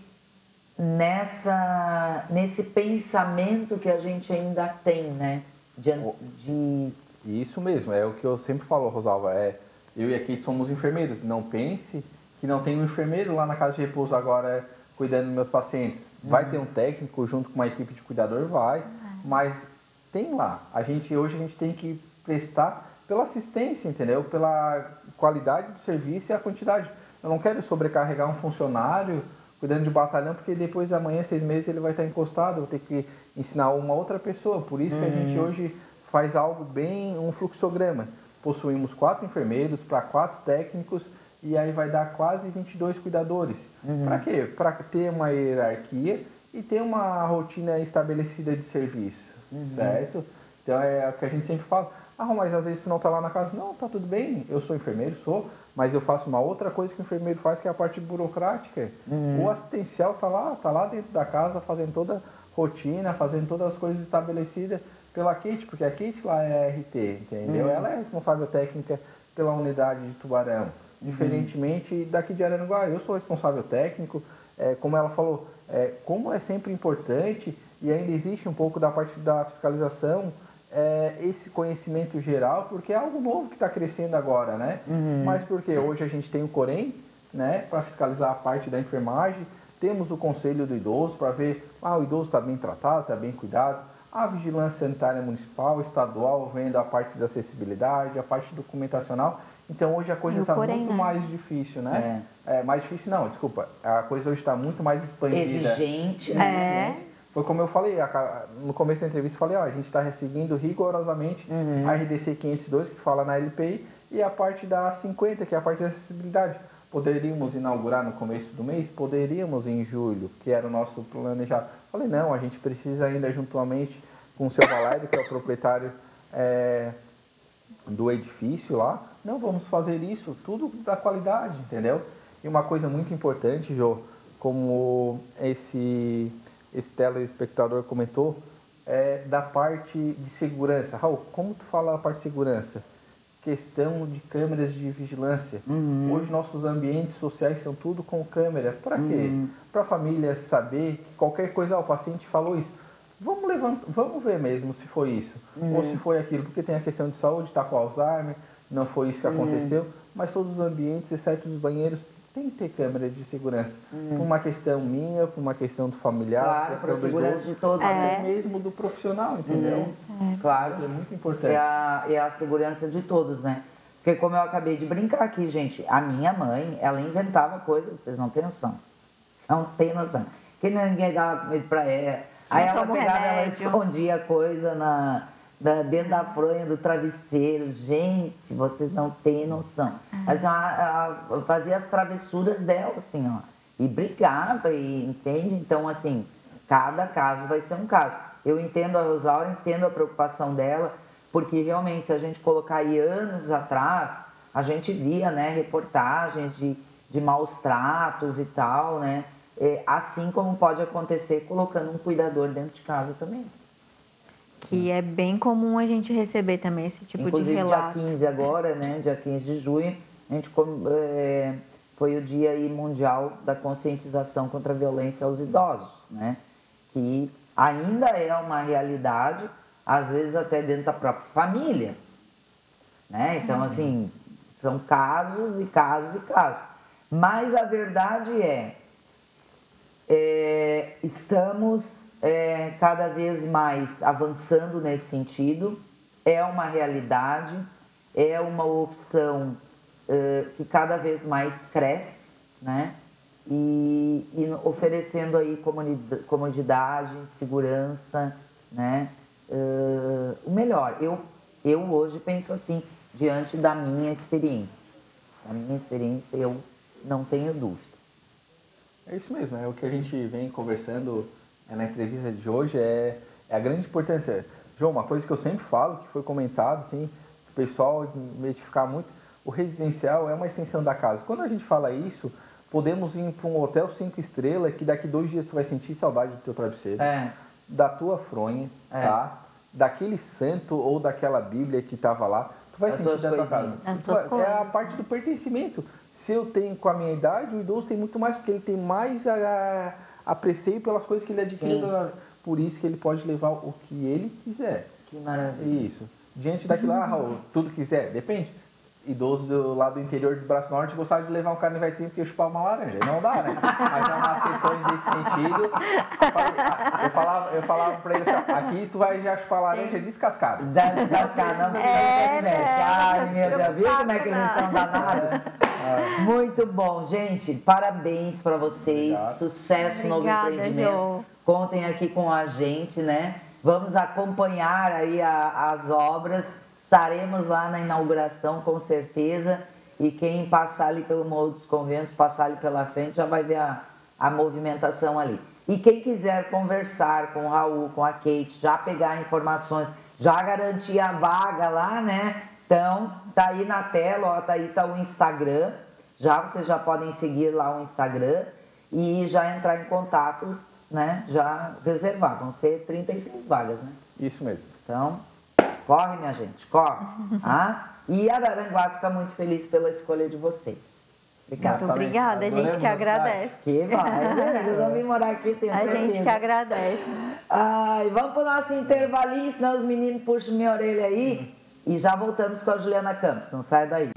[SPEAKER 1] nesse pensamento que a gente ainda tem, né?
[SPEAKER 2] Isso mesmo, é o que eu sempre falo, Rosalva. Eu e a Kate somos enfermeiros. Não pense que não tem um enfermeiro lá na casa de repouso agora cuidando dos meus pacientes. Vai ter um técnico junto com uma equipe de cuidador? Vai. Mas tem lá. Hoje a gente tem que prestar pela assistência, entendeu? Pela qualidade do serviço e a quantidade. Eu não quero sobrecarregar um funcionário cuidando de batalhão, porque depois amanhã, 6 meses, ele vai estar encostado, eu vou ter que ensinar uma outra pessoa. Por isso que a gente hoje faz algo bem, um fluxograma. Possuímos 4 enfermeiros para 4 técnicos e aí vai dar quase 22 cuidadores. Para quê? Para ter uma hierarquia e ter uma rotina estabelecida de serviço, certo? Então é o que a gente sempre fala. Mas às vezes tu não está lá na casa. Não, tá tudo bem, eu sou enfermeiro, mas eu faço uma outra coisa que o enfermeiro faz, que é a parte burocrática. O assistencial tá lá dentro da casa, fazendo toda a rotina, fazendo todas as coisas estabelecidas pela Kate, porque a Kate lá é a RT, entendeu? Ela é responsável técnica pela unidade de Tubarão. Diferentemente daqui de Araranguá, eu sou responsável técnico, como ela falou, como é sempre importante e ainda existe um pouco da parte da fiscalização, esse conhecimento geral, porque é algo novo que está crescendo agora, né? Mas porque hoje a gente tem o Corém, né, para fiscalizar a parte da enfermagem, temos o Conselho do Idoso para ver, o idoso está bem tratado, está bem cuidado, a Vigilância Sanitária Municipal, Estadual, vendo a parte da acessibilidade, a parte documentacional. Então hoje a coisa está muito mais difícil, né? Mais difícil não, desculpa. A coisa hoje está muito mais expandida.
[SPEAKER 1] Exigente.
[SPEAKER 2] Foi como eu falei, no começo da entrevista, eu falei, a gente está seguindo rigorosamente a RDC 502, que fala na LPI, e a parte da 50, que é a parte da acessibilidade. Poderíamos inaugurar no começo do mês? Poderíamos em julho, que era o nosso planejado. Falei, não, a gente precisa ainda juntamente com o seu Valério, que é o proprietário do edifício lá. Não, vamos fazer isso, tudo da qualidade, entendeu? E uma coisa muito importante, Jô, como esse telespectador comentou, da parte de segurança. Raul, como tu fala a parte de segurança? Questão de câmeras de vigilância. Hoje nossos ambientes sociais são tudo com câmera. Para quê? Para a família saber que qualquer coisa, o paciente falou isso. Vamos ver mesmo se foi isso. Ou se foi aquilo. Porque tem a questão de saúde, está com Alzheimer, não foi isso que aconteceu. Mas todos os ambientes, exceto os banheiros, tem que ter câmera de segurança. Por uma questão minha, por uma questão do familiar,
[SPEAKER 1] claro, para a segurança de todos.
[SPEAKER 2] Até mesmo do profissional, entendeu?
[SPEAKER 1] Claro.
[SPEAKER 2] Isso é muito importante.
[SPEAKER 1] É a segurança de todos, né? Porque como eu acabei de brincar aqui, gente, a minha mãe, ela inventava coisas, vocês não têm noção. Não tem noção. Que ninguém dava comida para ela. Aí ela pegava, ela escondia coisa dentro da fronha do travesseiro. Gente, vocês não têm noção. Ela fazia as travessuras dela, assim, ó. E brigava, entende? Então, assim, cada caso vai ser um caso. Eu entendo a Rosaura, entendo a preocupação dela, porque realmente, se a gente colocar aí anos atrás, a gente via, né, reportagens de maus tratos e tal, né? Assim como pode acontecer colocando um cuidador dentro de casa também.
[SPEAKER 3] Que é bem comum a gente receber também esse tipo de relato.
[SPEAKER 1] Inclusive, dia 15 agora, né? Dia 15 de junho, a gente foi o Dia aí Mundial da Conscientização contra a Violência aos Idosos, né? Que ainda é uma realidade, às vezes até dentro da própria família, né? Então, assim, são casos e casos e casos. Mas a verdade estamos cada vez mais avançando nesse sentido, é uma realidade, é uma opção que cada vez mais cresce, né? E oferecendo aí comodidade, segurança, né? O melhor, eu hoje penso assim, diante da minha experiência. Da minha experiência, eu não tenho dúvida.
[SPEAKER 2] É isso mesmo, é o que a gente vem conversando na entrevista de hoje, é a grande importância. João, uma coisa que eu sempre falo, que foi comentado, assim, o pessoal identificar muito, o residencial é uma extensão da casa. Quando a gente fala isso, podemos ir para um hotel 5 estrelas, que daqui 2 dias tu vai sentir saudade do teu travesseiro, da tua fronha, tá? Daquele santo ou daquela Bíblia que estava lá, tu vai sentir da tua casa. É a parte do pertencimento. Se eu tenho com a minha idade, o idoso tem muito mais, porque ele tem mais aprecio pelas coisas que ele adquiriu. Por isso que ele pode levar o que ele quiser.
[SPEAKER 1] Que maravilha.
[SPEAKER 2] Isso. Diante daquilo lá, Raul, tudo quiser, depende. Idoso do lado do interior do Braço Norte gostava de levar um canivetezinho porque chupar uma laranja. Não dá, né? Mas é umas questões desse sentido. Eu falava pra ele assim, aqui tu vai já chupar laranja descascada.
[SPEAKER 1] Descascada, não precisa de canivete. Ai, meu Deus, viu como é que eles são danados? Muito bom, gente. Parabéns para vocês. Obrigado. Sucesso no novo empreendimento. Jo. Contem aqui com a gente, né? Vamos acompanhar aí as obras. Estaremos lá na inauguração, com certeza. E quem passar ali pelo Morro dos Conventos, passar ali pela frente, já vai ver a movimentação ali. E quem quiser conversar com o Raul, com a Kate, já pegar informações, já garantir a vaga lá, né? Então, tá aí na tela, ó, tá o Instagram. Vocês já podem seguir lá o Instagram e já entrar em contato, né? Já reservar. Vão ser 36 vagas, né?
[SPEAKER 2] Isso mesmo.
[SPEAKER 1] Então, corre, minha gente, corre. E Araranguá fica muito feliz pela escolha de vocês.
[SPEAKER 3] Obrigada. Muito obrigada, a gente que agradece.
[SPEAKER 1] Que vai, eles vão vir morar aqui, tenho certeza.
[SPEAKER 3] A gente que agradece.
[SPEAKER 1] Vamos pro nosso intervalinho, senão os meninos puxam minha orelha aí. E já voltamos com a Juliana Campos, não sai daí.